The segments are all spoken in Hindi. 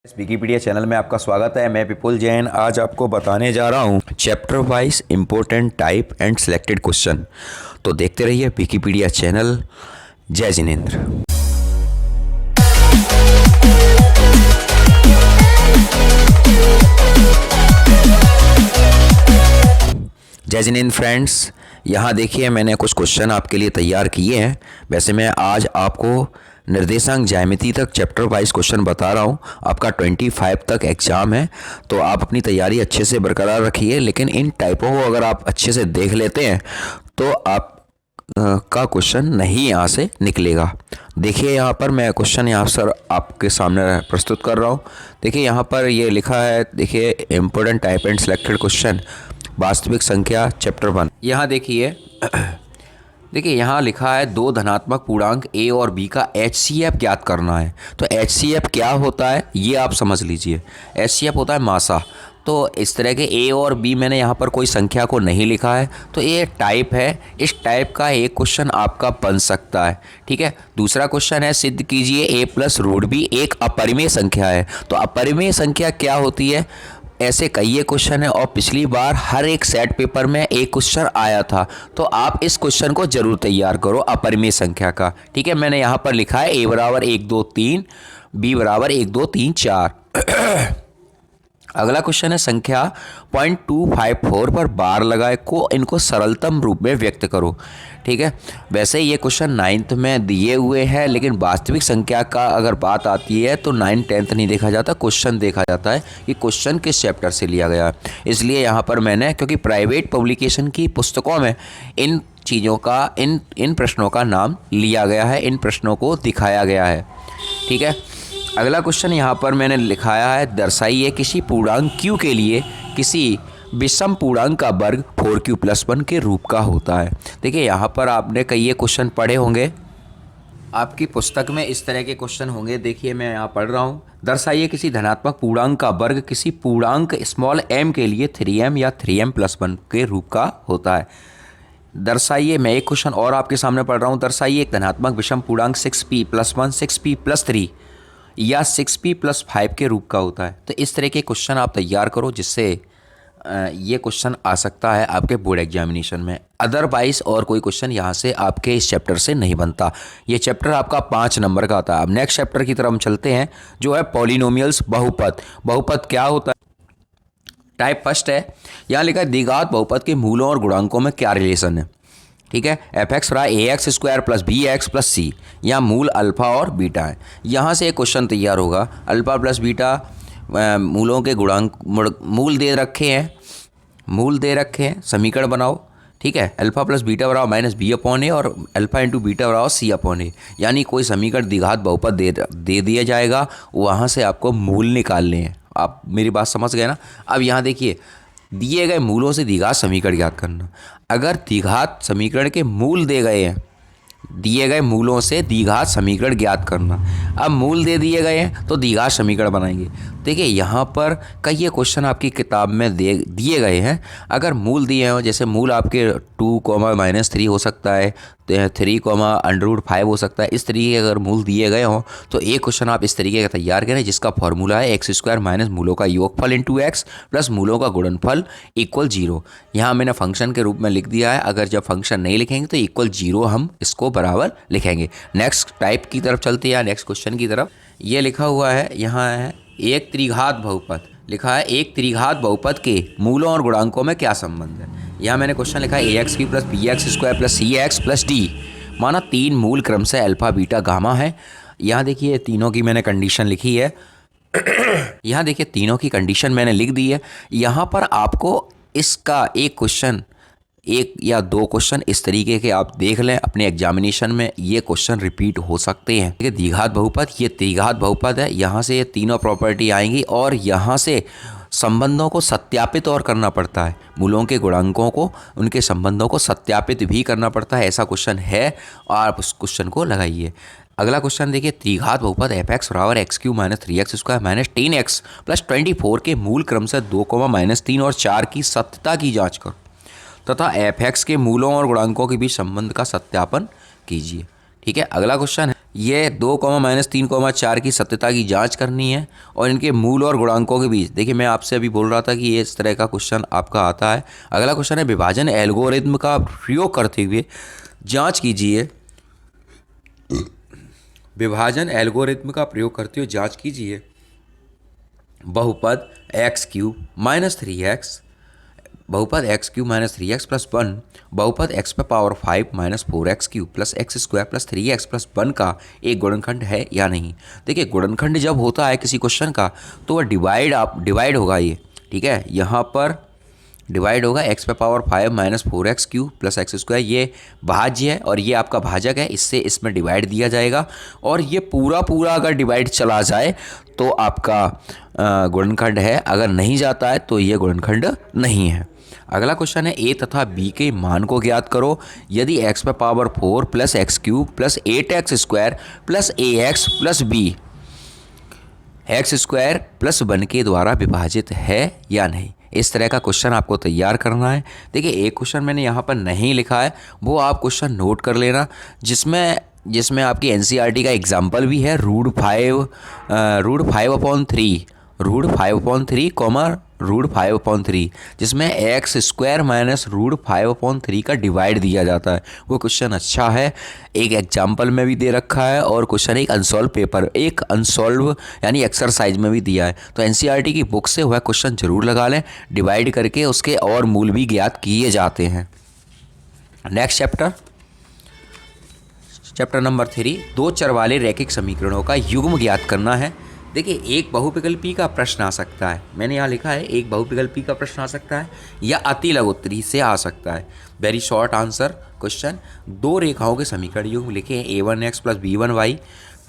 इस विकिपीडिया चैनल में आपका स्वागत है। मैं विपुल जैन आज आपको बताने जा रहा हूँ chapter wise important type and selected question. तो देखते रहिए विकिपीडिया चैनल। जय जिनेंद्र। जय जिनेंद्र फ्रेंड्स, यहाँ देखिए मैंने कुछ क्वेश्चन आपके लिए तैयार किए हैं। वैसे मैं आज आपको निर्देशांक ज्यामिति तक चैप्टर वाइज क्वेश्चन बता रहा हूँ। आपका 25 तक एग्ज़ाम है, तो आप अपनी तैयारी अच्छे से बरकरार रखिए। लेकिन इन टाइपों को अगर आप अच्छे से देख लेते हैं तो आप का क्वेश्चन नहीं यहाँ से निकलेगा। देखिए यहाँ पर मैं क्वेश्चन यहाँ सर आपके सामने प्रस्तुत कर रहा हूँ। देखिए यहाँ पर ये लिखा है, देखिए important type and selected question वास्तविक संख्या चैप्टर 1। यहाँ देखिए देखिए यहाँ लिखा है दो धनात्मक पूर्णांक a और b का HCF ज्ञात करना है। तो HCF क्या होता है ये आप समझ लीजिए। HCF होता है मासा। तो इस तरह के a और b मैंने यहाँ पर कोई संख्या को नहीं लिखा है, तो ये टाइप है। इस टाइप का एक क्वेश्चन आपका बन सकता है। ठीक है। दूसरा क्वेश्चन है सिद्ध कीजिए a प्लस रूट b एक अपरिमेय संख्या है। तो अपरिमेय संख्या क्या होती है, ऐसे कई क्वेश्चन है और पिछली बार हर एक सेट पेपर में एक क्वेश्चन आया था। तो आप इस क्वेश्चन को जरूर तैयार करो अपरिमेय संख्या का। ठीक है। मैंने यहाँ पर लिखा है a बराबर 1 2 3, b बराबर 1 2 3 4। अगला क्वेश्चन है संख्या 0.254 पर बार लगाए को इनको सरलतम रूप में व्यक्त करो। ठीक है। वैसे ये क्वेश्चन 9th में दिए हुए हैं, लेकिन वास्तविक संख्या का अगर बात आती है तो 9th 10th नहीं देखा जाता, क्वेश्चन देखा जाता है कि क्वेश्चन किस चैप्टर से लिया गया है। इसलिए यहाँ पर मैंने, क्योंकि प्राइवेट पब्लिकेशन की पुस्तकों में इन चीज़ों का इन प्रश्नों का नाम लिया गया है, इन प्रश्नों को दिखाया गया है। ठीक है। अगला क्वेश्चन यहाँ पर मैंने लिखाया है, दर्शाइए किसी पूर्णांक q के लिए किसी विषम पूर्णांक का वर्ग 4q+1 के रूप का होता है। देखिए यहाँ पर आपने कई क्वेश्चन पढ़े होंगे, आपकी पुस्तक में इस तरह के क्वेश्चन होंगे। देखिए मैं यहाँ पढ़ रहा हूँ, दर्शाइए किसी धनात्मक पूर्णांक का वर्ग किसी पूर्णांक m के लिए 3m या 3m+1 के रूप का होता है। दर्शाइए, मैं एक क्वेश्चन और आपके सामने पढ़ रहा हूँ, दर्शाइए एक धनात्मक विषम पूर्णांक 6p+1 6p+3 या 6p+5 के रूप का होता है। तो इस तरह के क्वेश्चन आप तैयार करो, जिससे ये क्वेश्चन आ सकता है आपके बोर्ड एग्जामिनेशन में। अदरवाइज और कोई क्वेश्चन यहाँ से आपके इस चैप्टर से नहीं बनता। ये चैप्टर आपका 5 नंबर का आता है। अब नेक्स्ट चैप्टर की तरफ हम चलते हैं, जो है पॉलिनोमियल्स, बहुपद। बहुपद क्या होता है? टाइप फर्स्ट है, यहाँ लिखा है द्विघात बहुपद के मूलों और गुणांकों में क्या रिलेशन है। ठीक है। fx बराबर ax² प्लस bx+c, यहाँ मूल अल्फ़ा और बीटा है। यहाँ से एक क्वेश्चन तैयार होगा, अल्फ़ा प्लस बीटा मूलों के गुणांक मूल दे रखे हैं, समीकरण बनाओ। ठीक है। अल्फ़ा प्लस बीटा बराबर -b/a और अल्फ़ा इंटू बीटा बराबर c/a, यानी कोई समीकरण द्विघात बहुपद दे दिया जाएगा, वहाँ से आपको मूल निकालने हैं। आप मेरी बात समझ गए ना। अब यहाँ देखिए, दिए गए मूलों से द्विघात समीकरण ज्ञात करना। अगर द्विघात समीकरण के मूल दे गए हैं, दिए गए मूलों से द्विघात समीकरण ज्ञात करना। अब मूल दे दिए गए हैं तो द्विघात समीकरण बनाएंगे। देखिए यहाँ पर कई क्वेश्चन आपकी किताब में दिए गए हैं। अगर मूल दिए हो, जैसे मूल आपके 2, -3 हो सकता है, 3, √5 हो सकता है। इस तरीके के अगर मूल दिए गए हों तो एक क्वेश्चन आप इस तरीके का तैयार करें, जिसका फॉर्मूला है x² माइनस मूलों का योगफल इंटू x प्लस मूलों का गुणनफल इक्वल 0। यहाँ मैंने फंक्शन के रूप में लिख दिया है। अगर जब फंक्शन नहीं लिखेंगे तो इक्वल 0 हम इसको बराबर लिखेंगे। नेक्स्ट टाइप की तरफ चलते हैं, नेक्स्ट क्वेश्चन की तरफ। ये लिखा हुआ है, यहाँ है एक त्रिघात बहुपद। लिखा है एक त्रिघात बहुपद के मूलों और गुणांकों में क्या संबंध है। यहाँ मैंने क्वेश्चन लिखा है ax³ plus bx² plus cx plus d, माना 3 मूल क्रम से अल्फा बीटा गामा है। यहाँ देखिए तीनों की मैंने कंडीशन लिखी है। यहाँ देखिए तीनों की कंडीशन मैंने लिख दी है। यहाँ पर आपको इसका एक या दो क्वेश्चन इस तरीके के आप देख लें, अपने एग्जामिनेशन में ये क्वेश्चन रिपीट हो सकते हैं। ठीक है। द्विघात बहुपद, ये त्रिघात बहुपद है। यहाँ से ये तीनों प्रॉपर्टी आएंगी और यहाँ से संबंधों को सत्यापित और करना पड़ता है। मूलों के गुणांकों को, उनके संबंधों को सत्यापित भी करना पड़ता है। ऐसा क्वेश्चन है और आप उस क्वेश्चन को लगाइए। अगला क्वेश्चन देखिए, त्रिघात बहुपद fx बराबर x³ minus 3x² minus 10x plus 24 के मूल क्रम से 2, -3 और 4 की सत्यता की जाँच करो तथा fx के मूलों और गुणांकों के बीच संबंध का सत्यापन कीजिए। ठीक है। अगला क्वेश्चन है, ये 2, -3, 4 की सत्यता की जांच करनी है और इनके मूल और गुणांकों के बीच। देखिए मैं आपसे अभी बोल रहा था कि ये इस तरह का क्वेश्चन आपका आता है। अगला क्वेश्चन है विभाजन एल्गोरिथम का प्रयोग करते हुए जांच कीजिए। विभाजन एल्गोरिथम का प्रयोग करते हुए जांच कीजिए बहुपद x³ - 3x, बहुपद x³ - 3x + 1, बहुपद x⁻5 - 4x³ + x² + 3x + 1 का एक गुणनखंड है या नहीं। देखिए गुणनखंड जब होता है किसी क्वेश्चन का तो वह डिवाइड होगा ये, ठीक है। यहाँ पर डिवाइड होगा x⁻5 - 4x³ + x², ये भाज्य है और ये आपका भाजक है, इससे इसमें डिवाइड दिया जाएगा और ये पूरा अगर डिवाइड चला जाए तो आपका गुणनखंड है, अगर नहीं जाता है तो ये गुणनखंड नहीं है। अगला क्वेश्चन है a तथा b के मान को ज्ञात करो। यदि x⁻4 + x³ + 8x² + ax + b x² + 1 के द्वारा विभाजित है या नहीं। इस तरह का क्वेश्चन आपको तैयार करना है। देखिए एक क्वेश्चन मैंने यहाँ पर नहीं लिखा है, वो आप क्वेश्चन नोट कर लेना, जिसमें आपकी एनसीईआरटी का एग्जाम्पल भी है √5 √5/3 √5/3, जिसमें x² - √5/3 का डिवाइड दिया जाता है। वो क्वेश्चन अच्छा है, एक एग्जाम्पल में भी दे रखा है और क्वेश्चन एक अनसॉल्व यानी एक्सरसाइज में भी दिया है। तो एनसीईआरटी की बुक से वह क्वेश्चन जरूर लगा लें, डिवाइड करके उसके और मूल भी ज्ञात किए जाते हैं। नेक्स्ट चैप्टर नंबर 3, दो चर वाले रैखिक समीकरणों का युग्म ज्ञात करना है। देखिए एक बहुविकल्पी का प्रश्न आ सकता है, मैंने यहाँ लिखा है एक बहुविकल्पी का प्रश्न आ सकता है या अति लघुत्तरी से आ सकता है। वेरी शॉर्ट आंसर क्वेश्चन, दो रेखाओं के समीकरण युग्म लिखे a1x + b1y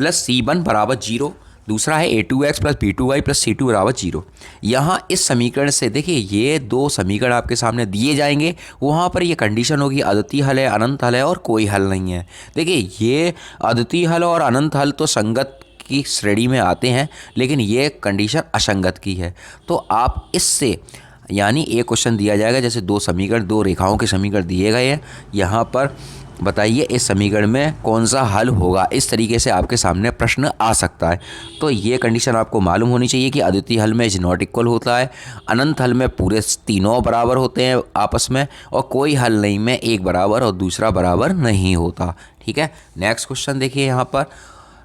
+ c1 = 0, दूसरा है a2x + b2y + c2 = 0। यहाँ इस समीकरण से देखिए ये दो समीकरण आपके सामने दिए जाएंगे, वहाँ पर ये कंडीशन होगी अद्वितीय हल है, अनंत हल है और कोई हल नहीं है। देखिए ये अद्वितीय हल और अनंत हल तो संगत की श्रेणी में आते हैं, लेकिन ये कंडीशन असंगत की है। तो आप इससे यानी एक क्वेश्चन दिया जाएगा, जैसे दो रेखाओं के समीकरण दिए गए हैं, यहाँ पर बताइए इस समीकरण में कौन सा हल होगा, इस तरीके से आपके सामने प्रश्न आ सकता है। तो ये कंडीशन आपको मालूम होनी चाहिए कि अद्वितीय हल में इज नॉट इक्वल होता है, अनंत हल में पूरे तीनों बराबर होते हैं आपस में, और कोई हल नहीं में एक बराबर और दूसरा बराबर नहीं होता, ठीक है। नेक्स्ट क्वेश्चन देखिए यहाँ पर,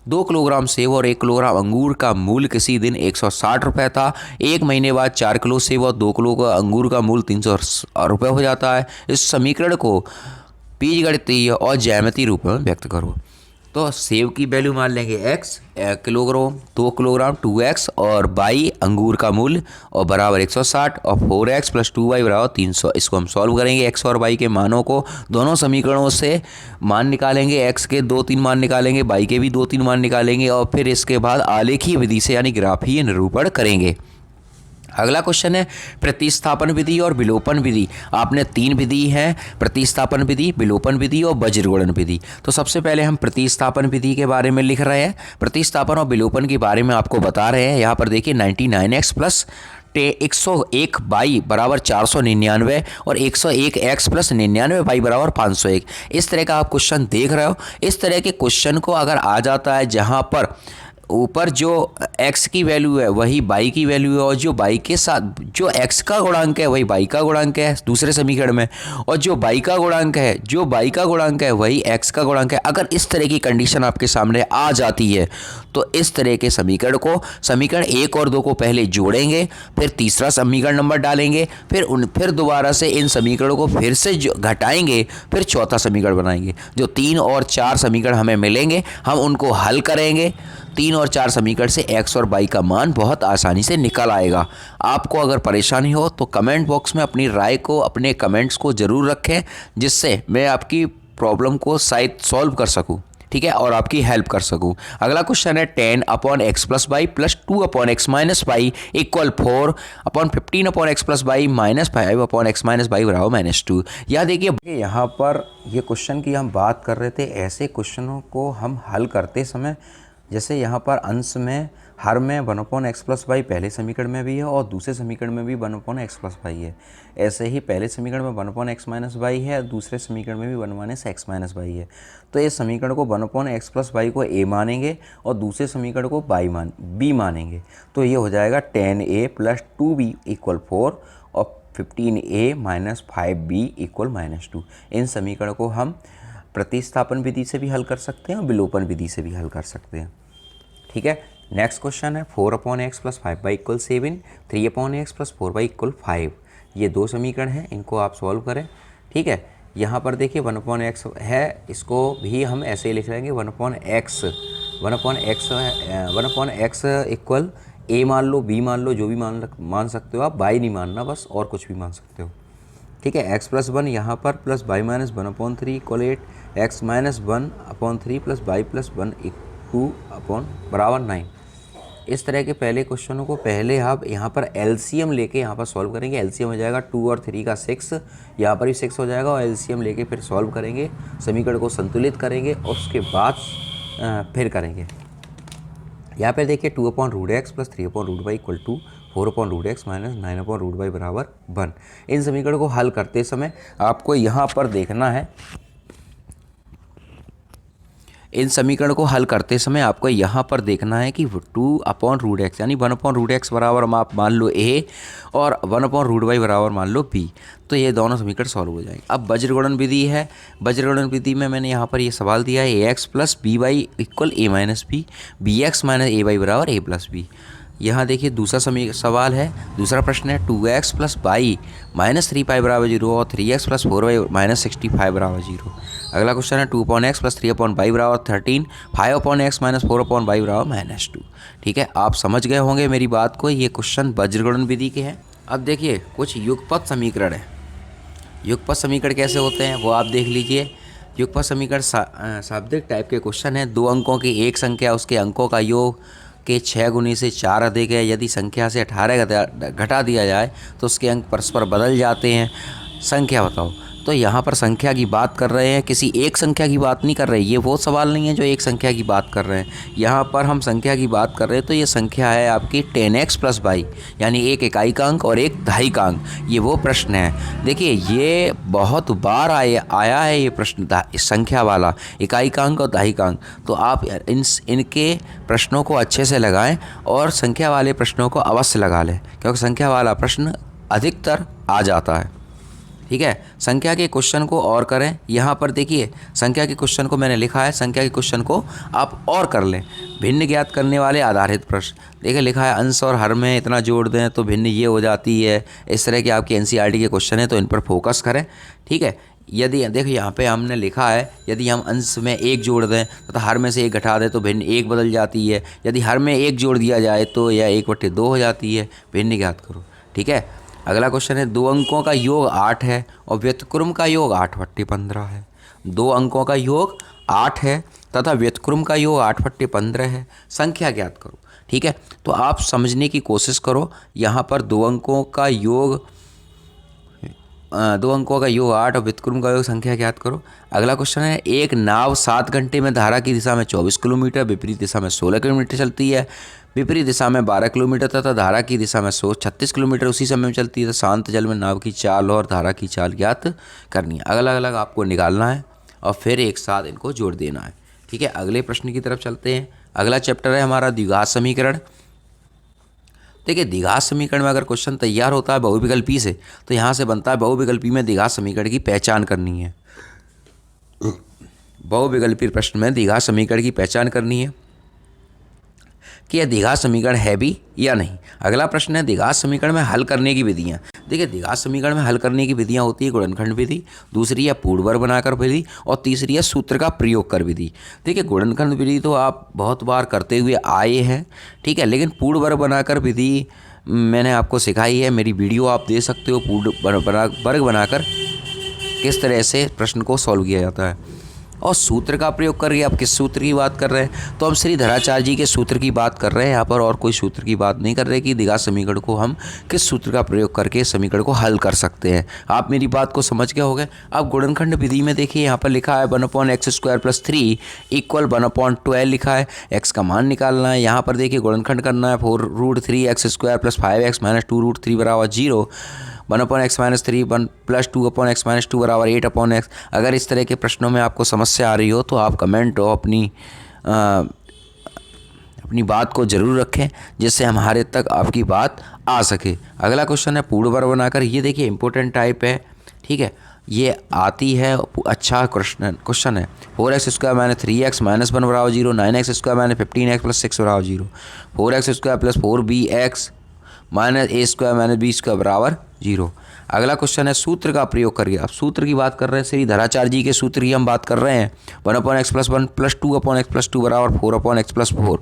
2 किलोग्राम सेब और 1 किलोग्राम अंगूर का मूल्य किसी दिन 160 रुपये था। एक महीने बाद 4 किलो सेब और 2 किलो का अंगूर का मूल्य 300 रुपये हो जाता है। इस समीकरण को बीजगणितीय और ज्यामितीय रूप में व्यक्त करो। तो सेब की वैल्यू मान लेंगे x, किलोग्राम 2 किलोग्राम 2x और y अंगूर का मूल्य और बराबर 160 और 4x + 2y बराबर 300। इसको हम सॉल्व करेंगे, x और y के मानों को दोनों समीकरणों से मान निकालेंगे, x के 2-3 मान निकालेंगे, y के भी 2-3 मान निकालेंगे और फिर इसके बाद आलेखीय विधि से यानी ग्राफीय निरूपण करेंगे। अगला क्वेश्चन है प्रतिस्थापन विधि और विलोपन विधि। आपने 3 विधि हैं, प्रतिस्थापन विधि, विलोपन विधि और वज्रगुणन विधि। तो सबसे पहले हम प्रतिस्थापन विधि के बारे में लिख रहे हैं, प्रतिस्थापन और विलोपन के बारे में आपको बता रहे हैं। यहाँ पर देखिए 99x + 101y बराबर 499 और 101x + 99y बराबर 501। इस तरह का आप क्वेश्चन देख रहे हो। इस तरह के क्वेश्चन को अगर आ जाता है जहाँ पर ऊपर जो x की वैल्यू है वही y की वैल्यू है और जो y के साथ जो x का गुणांक है वही y का गुणांक है दूसरे समीकरण में, और जो y का गुणांक है वही x का गुणांक है। अगर इस तरह की कंडीशन आपके सामने आ जाती है तो इस तरह के समीकरण 1 और 2 को पहले जोड़ेंगे, फिर तीसरा समीकरण नंबर डालेंगे, फिर दोबारा से इन समीकरणों को फिर से घटाएंगे, फिर चौथा समीकरण बनाएंगे। जो 3 और 4 समीकरण हमें मिलेंगे हम उनको हल करेंगे। 3 और 4 समीकरण से x और y का मान बहुत आसानी से निकल आएगा। आपको अगर परेशानी हो तो कमेंट बॉक्स में अपनी राय को, अपने कमेंट्स को ज़रूर रखें, जिससे मैं आपकी प्रॉब्लम को शायद सॉल्व कर सकूं, ठीक है, और आपकी हेल्प कर सकूं। अगला क्वेश्चन है 10/x + y + 2/x - y = 4/15/x + y - 5/x - y बराबर -2। यह देखिए यहाँ पर ये क्वेश्चन की हम बात कर रहे थे। ऐसे क्वेश्चनों को हम हल करते समय जैसे यहाँ पर अंश में हर में 1/x+y पहले समीकरण में भी है और दूसरे समीकरण में भी 1/x+y है। ऐसे ही पहले समीकरण में 1/x-y है, दूसरे समीकरण में भी 1/x-y है। तो इस समीकरण को 1/x+y को a मानेंगे और दूसरे समीकरण को b मानेंगे। तो ये हो जाएगा 10a + 2b = 4 और 15a - 5b = -2। इन समीकरण को हम प्रतिस्थापन विधि से भी हल कर सकते हैं और विलोपन विधि से भी हल कर सकते हैं। ठीक है, नेक्स्ट क्वेश्चन है 4/x + 5y = 7, 3/x + 4y = 5। ये दो समीकरण हैं, इनको आप सॉल्व करें। ठीक है, यहाँ पर देखिए 1/x है, इसको भी हम ऐसे ही लिख लेंगे 1/x इक्वल a मान लो, b मान लो, जो भी मान सकते हो आप, y नहीं मानना बस, और कुछ भी मान सकते हो। ठीक है, x + 1 यहाँ पर plus y - 1/3 = 8, x - 1/3 plus y + 1 2 बराबर 9। इस तरह के पहले क्वेश्चनों को पहले आप यहाँ पर एलसीएम लेके यहाँ पर सॉल्व करेंगे। एलसीएम हो जाएगा 2 और 3 का 6, यहाँ पर भी 6 हो जाएगा और एलसीएम लेके फिर सॉल्व करेंगे, समीकरण को संतुलित करेंगे और उसके बाद फिर करेंगे। यहाँ पर देखिए 2/√x + 3/√y = 2, 4/√x - 9/√y बराबर 1। इन समीकरण को हल करते समय आपको यहाँ पर देखना है, इन समीकरण को हल करते समय आपको यहाँ पर देखना है कि 2/√x यानी 1/√x बराबर आप मान लो a और 1/√y बराबर मान लो b। तो ये दोनों समीकरण सॉल्व हो जाएंगे। अब वज्रगुणन विधि है। वज्रगुणन विधि में मैंने यहाँ पर ये सवाल दिया है ax + by = a - b, bx - ay बराबर a + b। यहाँ देखिए दूसरा सवाल है, दूसरा प्रश्न है 2x + y - 3π बराबर 0 और 3x + 4y - 65 बराबर 0। अगला क्वेश्चन है 2/x + 3/y बराबर 13, 5/x - 4/y बराबर -2। ठीक है, आप समझ गए होंगे मेरी बात को, ये क्वेश्चन वज्रगुणन विधि के हैं। अब देखिए कुछ युगपत समीकरण है। युगपत समीकरण कैसे होते हैं वो आप देख लीजिए। युगपत समीकरण शाब्दिक टाइप के क्वेश्चन है। 2 अंकों की एक संख्या उसके अंकों का योग के 6 गुनी से 4 अधिक है। यदि संख्या से 18 घटा दिया जाए तो उसके अंक परस्पर बदल जाते हैं। संख्या बताओ। तो यहाँ पर संख्या की बात कर रहे हैं, किसी एक संख्या की बात नहीं कर रहे। ये वो सवाल नहीं है जो एक संख्या की बात कर रहे हैं। यहाँ पर हम संख्या की बात कर रहे हैं, तो ये संख्या है आपकी 10x + y यानी एक इकाई का अंक और एक दहाई का अंक। ये वो प्रश्न है। देखिए ये बहुत बार आया है ये प्रश्न, संख्या वाला, इकाई का अंक और दहाई का अंक। तो आप इनके प्रश्नों को अच्छे से लगाएं और संख्या वाले प्रश्नों को अवश्य लगा लें, क्योंकि संख्या वाला प्रश्न अधिकतर आ जाता है। ठीक है, संख्या के क्वेश्चन को और करें। यहाँ पर देखिए संख्या के क्वेश्चन को मैंने लिखा है, संख्या के क्वेश्चन को आप और कर लें। भिन्न ज्ञात करने वाले आधारित प्रश्न, देखिए लिखा है अंश और हर में इतना जोड़ दें तो भिन्न ये हो जाती है। इस तरह के आपके एनसीईआरटी के क्वेश्चन है, तो इन पर फोकस करें। ठीक है, यदि देखिए यहाँ पे हमने लिखा है यदि हम अंश में 1 जोड़ दें तो हर में से 1 घटा दें तो भिन्न 1 बदल जाती है। यदि हर में 1 जोड़ दिया जाए तो यह 1/2 हो जाती है। भिन्न ज्ञात करो। ठीक है, अगला क्वेश्चन है 2 अंकों का योग 8 है और व्युत्क्रम का योग 8/15 है। 2 अंकों का योग 8 है तथा व्युत्क्रम का योग 8/15 है। संख्या ज्ञात करो। ठीक है, तो आप समझने की कोशिश करो। यहाँ पर 2 अंकों का योग 8 और व्युत्क्रम का योग संख्या ज्ञात करो। अगला क्वेश्चन है एक नाव 7 घंटे में धारा की दिशा में 24 किलोमीटर, विपरीत दिशा में 16 किलोमीटर चलती है। विपरीत दिशा में 12 किलोमीटर तथा धारा की दिशा में 36 किलोमीटर उसी समय में चलती है। तो शांत जल में नाव की चाल और धारा की चाल ज्ञात करनी है। अलग अलग आपको निकालना है और फिर एक साथ इनको जोड़ देना है। ठीक है, अगले प्रश्न की तरफ चलते हैं। अगला चैप्टर है हमारा द्विघात समीकरण। देखिए द्विघात समीकरण में अगर क्वेश्चन तैयार होता है बहुविकल्पी से, तो यहाँ से बनता है बहुविकल्पी में द्विघात समीकरण की पहचान करनी है। बहुविकल्पी प्रश्न में द्विघात समीकरण की पहचान करनी है कि यह द्विघात समीकरण है भी या नहीं। अगला प्रश्न है द्विघात समीकरण में हल करने की विधियाँ। देखिए द्विघात समीकरण में हल करने की विधियाँ होती है गुणनखंड विधि, दूसरी है पूर्ववर्ग बनाकर विधि और तीसरी है सूत्र का प्रयोग कर विधि। देखिए गुणनखंड विधि तो आप बहुत बार करते हुए आए हैं, ठीक है, लेकिन पूर्ववर्ग बनाकर विधि मैंने आपको सिखाई है। मेरी वीडियो आप दे सकते हो, वर्ग बनाकर किस तरह से प्रश्न को सॉल्व किया जाता है। और सूत्र का प्रयोग करके आप किस सूत्र की बात कर रहे हैं, तो हम श्रीधराचार्य जी के सूत्र की बात कर रहे हैं यहाँ पर, और कोई सूत्र की बात नहीं कर रहे कि द्विघात समीकरण को हम किस सूत्र का प्रयोग करके समीकरण को हल कर सकते हैं। आप मेरी बात को समझ गए होंगे। अब गुणनखंड विधि में देखिए यहाँ पर लिखा है 1/x² + 3 = 1/12 लिखा है। x का मान निकालना है। यहाँ पर देखिए गुणनखंड करना है 4√3x² + 5x - 2√3 = 0। 1/x - 3 1 + 2/x - 2 = 8/x। अगर इस तरह के प्रश्नों में आपको समस्या आ रही हो तो आप कमेंट हो अपनी बात को ज़रूर रखें, जिससे हमारे तक आपकी बात आ सके। अगला क्वेश्चन है पूर्ण वर्ग बनाकर। ये देखिए इंपॉर्टेंट टाइप है, ठीक है, ये आती है, अच्छा क्वेश्चन है। 4x² - 3x - 1 = 0, 9x² - 15x + 6 = 0, 4x² + 4bx - a² - b² = 0। अगला क्वेश्चन है सूत्र का प्रयोग करके। अब सूत्र की बात कर रहे हैं, श्रीधराचार्य जी के सूत्र की हम बात कर रहे हैं। 1/x + 1 + 2/x + 2 = 4/x + 4।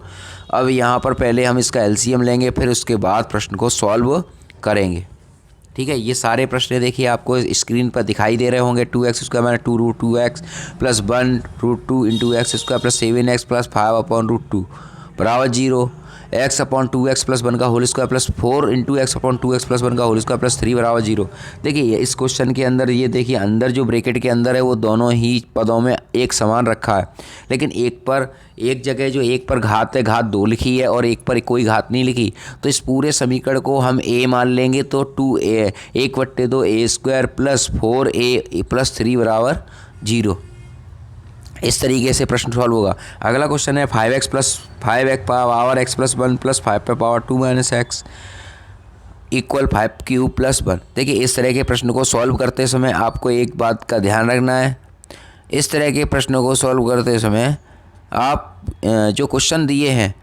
अब यहाँ पर पहले हम इसका एलसीएम लेंगे, फिर उसके बाद प्रश्न को सॉल्व करेंगे, ठीक है। ये सारे प्रश्न देखिए आपको स्क्रीन पर दिखाई दे रहे होंगे। 2x² - 2√2x + 1√2 × x² + 7x + 5/√2 = 0। x/2x + 1 का होल स्क्वायर प्लस 4 × x/2x + 1 का होल स्क्वायर प्लस 3 = 0। देखिए इस क्वेश्चन के अंदर ये देखिए अंदर जो ब्रैकेट के अंदर है वो दोनों ही पदों में एक समान रखा है, लेकिन एक जगह जो एक पर घात है, घात 2 लिखी है और एक पर कोई घात नहीं लिखी, तो इस पूरे समीकरण को हम a मान लेंगे तो 2a 1/2 a² + 4a + 3 = 0। इस तरीके से प्रश्न सॉल्व होगा। अगला क्वेश्चन है 5x + 5x power x + 1 + 5 - 2 - x = 5³ + 1। देखिए इस तरह के प्रश्न को सॉल्व करते समय आपको एक बात का ध्यान रखना है। इस तरह के प्रश्नों को सॉल्व करते समय आप जो क्वेश्चन दिए हैं,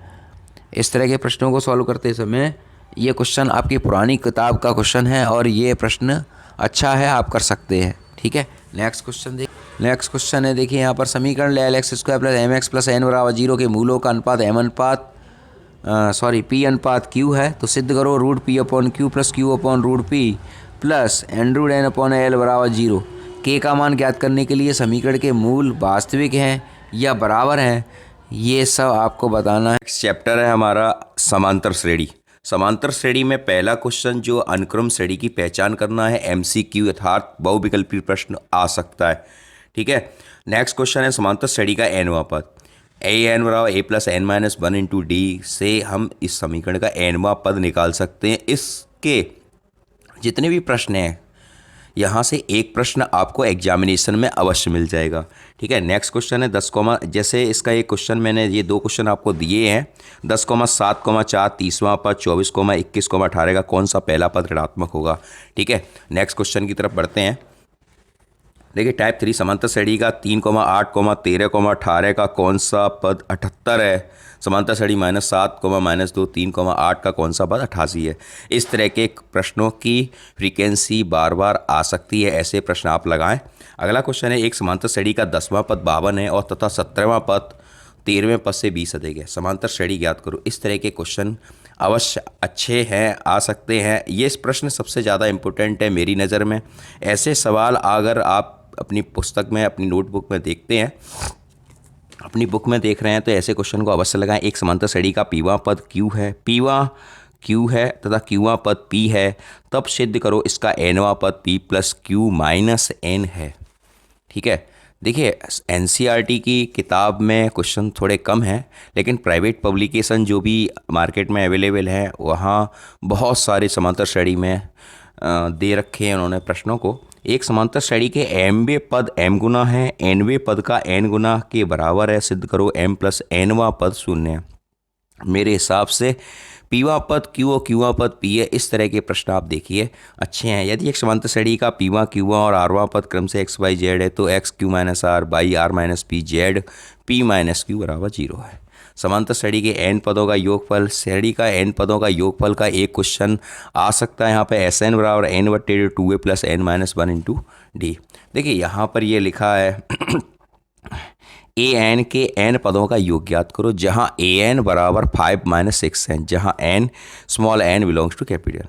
इस तरह के प्रश्नों को सॉल्व करते समय ये क्वेश्चन आपकी पुरानी किताब का क्वेश्चन है और ये प्रश्न अच्छा है, आप कर सकते हैं, ठीक है। नेक्स्ट क्वेश्चन है, देखिए यहाँ पर समीकरण x² + mx + n = 0 के मूलों का अनुपात p अनुपात q है, तो सिद्ध करो √p/q + q/√p + n/n/l = 0। k का मान ज्ञात करने के लिए समीकरण के मूल वास्तविक हैं या बराबर हैं, ये सब आपको बताना है। चैप्टर है हमारा समांतर श्रेणी। समांतर श्रेणी में पहला क्वेश्चन जो अनुक्रम श्रेणी की पहचान करना है, MCQ अर्थात बहुविकल्पी प्रश्न आ सकता है, ठीक है। नेक्स्ट क्वेश्चन है समांतर श्रेणी का nवां पद। an = a + n - 1 × d से हम इस समीकरण का nवां पद निकाल सकते हैं। इसके जितने भी प्रश्न हैं यहाँ से एक प्रश्न आपको एग्जामिनेशन में अवश्य मिल जाएगा, ठीक है। नेक्स्ट क्वेश्चन है 10, जैसे इसका एक क्वेश्चन मैंने ये 2 क्वेश्चन आपको दिए हैं। 10,7,4 30वां पद, 24,21,18 का कौन सा पहला पद ऋणात्मक होगा, ठीक है। नेक्स्ट क्वेश्चन की तरफ बढ़ते हैं। देखिए टाइप 3 समांतर श्रेणी का 3,8, 13,18 का कौन सा पद 78 है। समांतर श्रेणी -7, -2, 3,8 का कौन सा पद 88 है। इस तरह के प्रश्नों की फ्रीक्वेंसी बार बार आ सकती है, ऐसे प्रश्न आप लगाएं। अगला क्वेश्चन है एक समांतर श्रेणी का 10वां पद 52 है और तथा 17वां पद 13वें पद से 20 अधिक है। समांतर श्रेणी ज्ञात करो। इस तरह के क्वेश्चन अवश्य अच्छे हैं, आ सकते हैं। ये प्रश्न सबसे ज़्यादा इम्पोर्टेंट है मेरी नज़र में। ऐसे सवाल अगर आप अपनी पुस्तक में, अपनी नोटबुक में देखते हैं, अपनी बुक में देख रहे हैं, तो ऐसे क्वेश्चन को अवश्य लगाएं। एक समांतर श्रेणी का पीवां पद Q है, पीवां Q है तथा Qवां पद P है, तब सिद्ध करो इसका nवां पद P + Q - n है, ठीक है। देखिए NCERT की किताब में क्वेश्चन थोड़े कम हैं, लेकिन प्राइवेट पब्लिकेशन जो भी मार्केट में अवेलेबल हैं वहाँ बहुत सारे समांतर श्रेणी में दे रखे हैं उन्होंने प्रश्नों को। एक समांतर श्रेणी के mवें पद m गुना है, nवें पद का n गुना के बराबर है, सिद्ध करो m + nवां पद 0 है। मेरे हिसाब से पीवां पद Q और Qवां पद P है। इस तरह के प्रश्न आप देखिए अच्छे हैं। यदि एक समांतर श्रेणी का पीवां Qवां और Rवां पद क्रम से x y z है, तो x Q - R by R - P Z P - Q = 0 है। समांतर श्रेणी के n पदों का योगफल, श्रेणी का n पदों का योगफल का एक क्वेश्चन आ सकता है। यहाँ पे Sn = n/2a + n - 1 × d। देखिए यहाँ पर ये लिखा है ए एन के एन पदों का योग ज्ञात करो, जहां ए एन बराबर 5 - 6n, जहां n small n belongs to capital.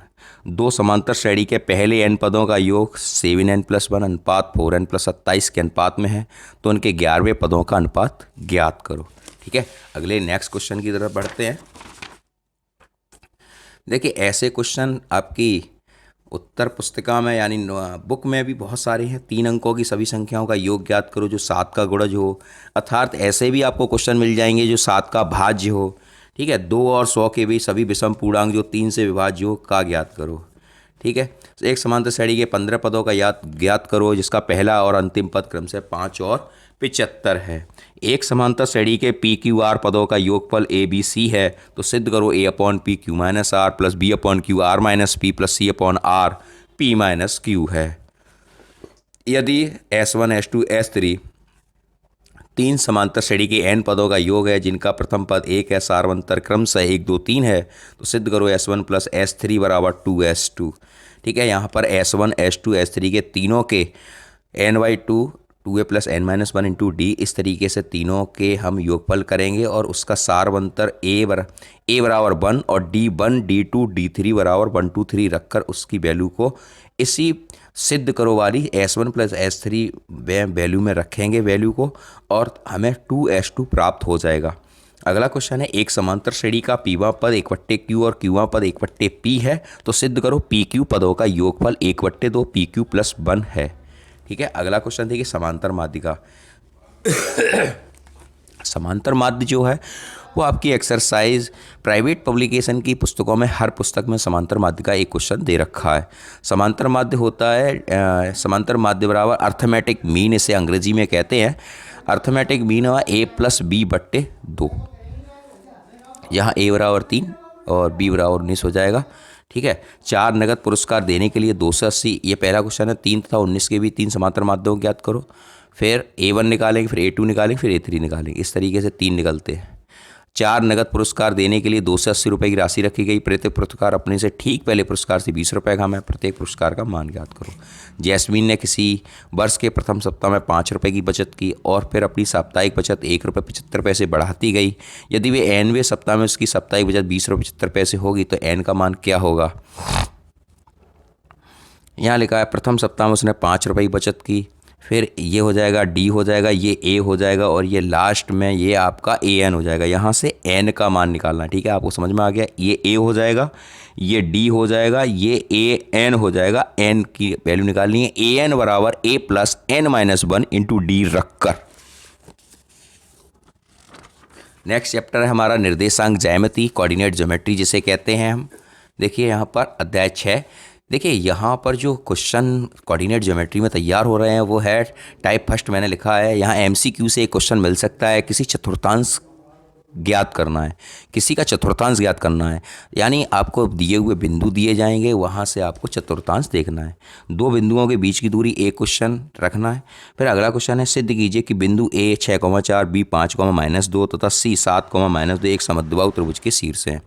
दो समांतर श्रेणी के पहले एन पदों का योग 7n+1 अनुपात 4n+27 के अनुपात में है, तो उनके 11वें पदों का अनुपात ज्ञात करो। ठीक है, अगले नेक्स्ट क्वेश्चन की तरफ बढ़ते हैं। देखिए, ऐसे क्वेश्चन आपकी उत्तर पुस्तिका में यानी बुक में भी बहुत सारे हैं। 3 अंकों की सभी संख्याओं का योग ज्ञात करो जो 7 का गुणज हो, अर्थात ऐसे भी आपको क्वेश्चन मिल जाएंगे जो 7 का भाज्य हो। ठीक है, 2 और 100 के बीच सभी विषम पूर्णांक जो 3 से विभाज्य हो का ज्ञात करो। ठीक है, एक समांतर श्रेणी के 15 पदों का ज्ञात करो जिसका पहला और अंतिम पद क्रम से 5 और 75 है। एक समांतर श्रेणी के पी क्यू आर पदों का योगफल ए बी सी है, तो सिद्ध करो a/p(q-r) plus b/q(r-p) plus c/r p-q है। यदि S1 S2 S3 तीन समांतर श्रेणी के n पदों का योग है जिनका प्रथम पद 1 है, सार्वंतर क्रमशः 1 2 3 है, तो सिद्ध करो S1 प्लस S3 बराबर 2S2। ठीक है, यहाँ पर S1 S2 S3 के तीनों के n/2 2a plus n-1 into D, इस तरीके से तीनों के हम योगफल करेंगे और उसका सारवंतर a बराबर 1 और d1 d2 d3 बराबर 1 2 3 रखकर उसकी वैल्यू को इसी सिद्ध करो वाली S1 प्लस S3 वैल्यू में रखेंगे वैल्यू को, और हमें 2S2 प्राप्त हो जाएगा। अगला क्वेश्चन है, एक समांतर श्रेणी का पीवा पद 1/q और क्यूवा पद 1/p है, तो सिद्ध करो pq पदों का योगफल 1/2 pq प्लस 1 है। ठीक है, अगला क्वेश्चन देखिए, समांतर माध्य का। समांतर माध्य जो है वो आपकी एक्सरसाइज प्राइवेट पब्लिकेशन की पुस्तकों में हर पुस्तक में समांतर माध्य का एक क्वेश्चन दे रखा है। समांतर माध्य होता है समांतर माध्य बराबर अर्थमेटिक मीन, इसे अंग्रेजी में कहते हैं। अर्थमेटिक मीन हुआ a+b/2, यहाँ a बराबर 3 और b बराबर 19 हो जाएगा। ठीक है, 4 नगद पुरस्कार देने के लिए 280, ये पहला क्वेश्चन है। 3 तथा 19 के भी 3 समांतर माध्यों को ज्ञात करो, फिर a1 निकालेंगे, फिर a2 निकालेंगे, फिर a3 निकालेंगे, इस तरीके से 3 निकलते हैं। 4 नगद पुरस्कार देने के लिए 280 रुपये की राशि रखी गई। प्रत्येक पुरस्कार अपने से ठीक पहले पुरस्कार से 20 रुपये कम है। प्रत्येक पुरस्कार का मान ज्ञात करो। जैस्मीन ने किसी वर्ष के प्रथम सप्ताह में 5 रुपये की बचत की और फिर अपनी साप्ताहिक बचत 1 रुपये 75 पैसे बढ़ाती गई। यदि वे nवें सप्ताह में उसकी साप्ताहिक बचत 20 रुपये 75 पैसे होगी तो n का मान क्या होगा। यहाँ लिखा है प्रथम सप्ताह में उसने 5 रुपये की बचत की, फिर ये हो जाएगा डी हो जाएगा, ये ए हो जाएगा और ये लास्ट में ये आपका ए एन हो जाएगा। यहाँ से एन का मान निकालना है। ठीक है, आपको समझ में आ गया। ये ए हो जाएगा, ये डी हो जाएगा, ये ए एन हो जाएगा। एन की वैल्यू निकालनी है। ए एन बराबर ए प्लस n-1 इंटू डी रखकर। नेक्स्ट चैप्टर है हमारा निर्देशांक ज्यामिति, कोऑर्डिनेट ज्योमेट्री जिसे कहते हैं हम। देखिए यहाँ पर अध्याय 6। देखिए यहाँ पर जो क्वेश्चन कोऑर्डिनेट ज्योमेट्री में तैयार हो रहे हैं वो है टाइप फर्स्ट मैंने लिखा है। यहाँ एमसीक्यू से एक क्वेश्चन मिल सकता है, किसी चतुर्थांश ज्ञात करना है, किसी का चतुर्थांश ज्ञात करना है। यानी आपको दिए हुए बिंदु दिए जाएंगे, वहाँ से आपको चतुर्थांश देखना है। 2 बिंदुओं के बीच की दूरी एक क्वेश्चन रखना है। फिर अगला क्वेश्चन है, सिद्ध कीजिए कि बिंदु ए 6,4, बी 5,-2 तथा सी 7,-2 एक समद्विबाहु त्रिभुज के शीर्ष हैं।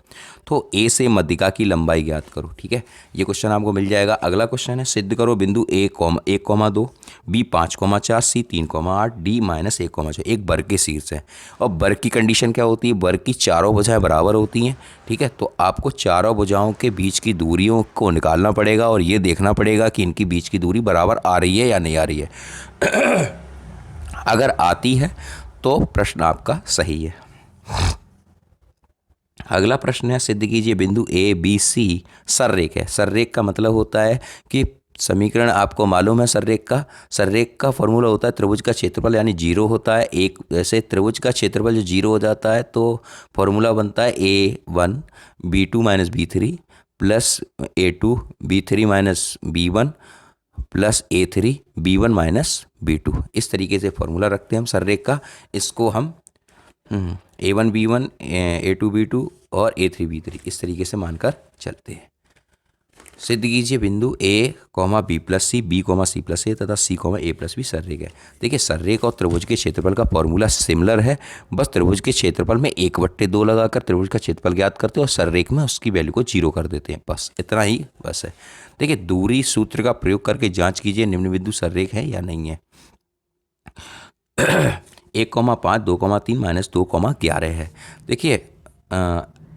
तो ए से मध्यिका की लंबाई ज्ञात करो। ठीक है, ये क्वेश्चन आपको मिल जाएगा। अगला क्वेश्चन है, सिद्ध करो बिंदु ए 1,2, बी 5,4, सी 3,8, डी -1,6 एक वर्ग के शीर्ष है। और वर्ग की कंडीशन क्या होती है, वर्ग की चारों भुजाएं बराबर होती हैं। ठीक है, तो आपको चारों भुजाओं के बीच की दूरियों को निकालना पड़ेगा और ये देखना पड़ेगा कि इनकी बीच की दूरी बराबर आ रही है या नहीं आ रही है। अगर आती है तो प्रश्न आपका सही है। अगला प्रश्न है, सिद्ध कीजिए बिंदु ए बी सी सररेख है। सररेख का मतलब होता है कि समीकरण आपको मालूम है सररेख का फॉर्मूला होता है त्रिभुज का क्षेत्रफल यानी 0 होता है। एक ऐसे त्रिभुज का क्षेत्रफल जो 0 हो जाता है तो फॉर्मूला बनता है A1 B2 - B3 plus A2 B3 - B1 plus A3 B1 - B2। इस तरीके से फॉर्मूला रखते हैं हम सररेख का। इसको हम A1 B1 A2 B2 और A3 B3 इस तरीके से मानकर चलते हैं। सिद्ध कीजिए बिंदु A, B plus C, B, C plus A तथा C, A प्लस बी सररेख है। देखिए सररेख और त्रिभुज के क्षेत्रफल का फॉर्मूला सिमिलर है, बस त्रिभुज के क्षेत्रफल में 1/2 लगाकर त्रिभुज का क्षेत्रफल ज्ञात करते हैं और सररेख में उसकी वैल्यू को 0 कर देते हैं। बस इतना ही बस है। देखिए दूरी सूत्र का प्रयोग करके जांच कीजिए निम्न बिंदु सररेख है या नहीं है। 1,5 2,3 -2,11 है। देखिए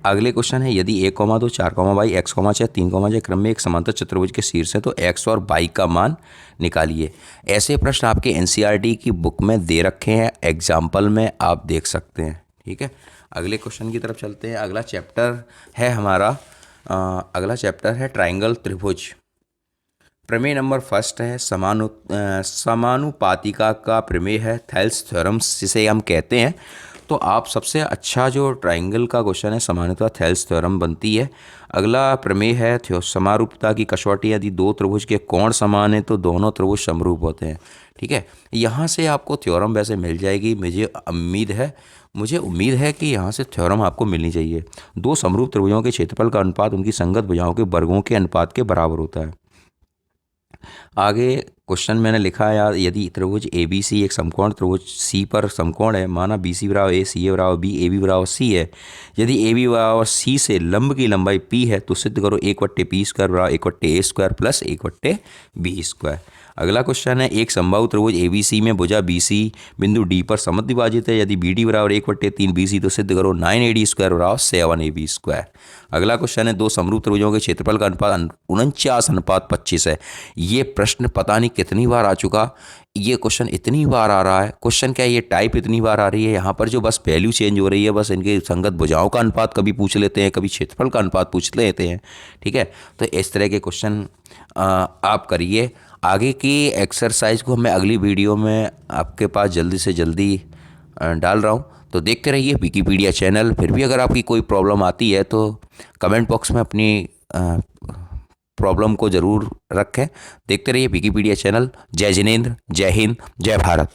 अगले क्वेश्चन है, यदि 1,2 4,22 x, 3, क्रम में एक समांतर चतुर्भुज के शीर्ष है तो x और y का मान निकालिए। ऐसे प्रश्न आपके एनसीईआरटी की बुक में दे रखे हैं, एग्जाम्पल में आप देख सकते हैं। ठीक है, अगले क्वेश्चन की तरफ चलते हैं। अगला चैप्टर है हमारा ट्राइंगल त्रिभुज। प्रमेय नंबर फर्स्ट है समानुपातिका का प्रमेय है, थेल्स थ्योरम जिसे हम कहते हैं। तो आप सबसे अच्छा जो ट्राइंगल का क्वेश्चन है समानुता थेल्स थ्योरम बनती है। अगला प्रमेय है समारूपता की कसौटी, यदि दो त्रिभुज के कोण समान है तो दोनों त्रिभुज समरूप होते हैं। ठीक है, यहाँ से आपको थ्योरम वैसे मिल जाएगी, मुझे उम्मीद है कि यहाँ से थ्योरम आपको मिलनी चाहिए। दो समरूप त्रिभुजों के क्षेत्रफल का अनुपात उनकी संगत भुजाओं के वर्गों के अनुपात के बराबर होता है। आगे क्वेश्चन मैंने लिखा है, यदि त्रिभुज ए बी सी एक समकोण त्रिभुज सी पर समकोण है, माना बी सी बराबर ए, सी ए बराबर बी, ए बी बराबर सी है। यदि ए बी बराबर सी से लंब की लंबाई पी है तो सिद्ध करो 1/p² बराबर 1/a² प्लस 1/b²। अगला क्वेश्चन है, एक समबाहु त्रिभुज ए बी सी में भुजा बी सी बिंदु डी पर समद्विभाजित है। यदि बी डी बराबर 1/3 बी सी तो सिद्ध करो 9AD² बराबर 7AB²। अगला क्वेश्चन है, दो समरूप त्रिभुजों के क्षेत्रफल का अनुपात 49:25 है। ये प्रश्न पता नहीं कितनी बार आ चुका, ये क्वेश्चन इतनी बार आ रहा है। क्वेश्चन क्या है, ये टाइप इतनी बार आ रही है, यहाँ पर जो बस वैल्यू चेंज हो रही है, बस इनके संगत भुजाओं का अनुपात कभी पूछ लेते हैं, कभी क्षेत्रफल का अनुपात पूछ लेते हैं। ठीक है, तो इस तरह के क्वेश्चन आप करिए। आगे की एक्सरसाइज को मैं अगली वीडियो में आपके पास जल्दी से जल्दी डाल रहा हूँ, तो देखते रहिए विकिपीडिया चैनल। फिर भी अगर आपकी कोई प्रॉब्लम आती है तो कमेंट बॉक्स में अपनी प्रॉब्लम को ज़रूर रखें। देखते रहिए विकिपीडिया चैनल। जय जिनेंद्र, जय हिंद, जय भारत।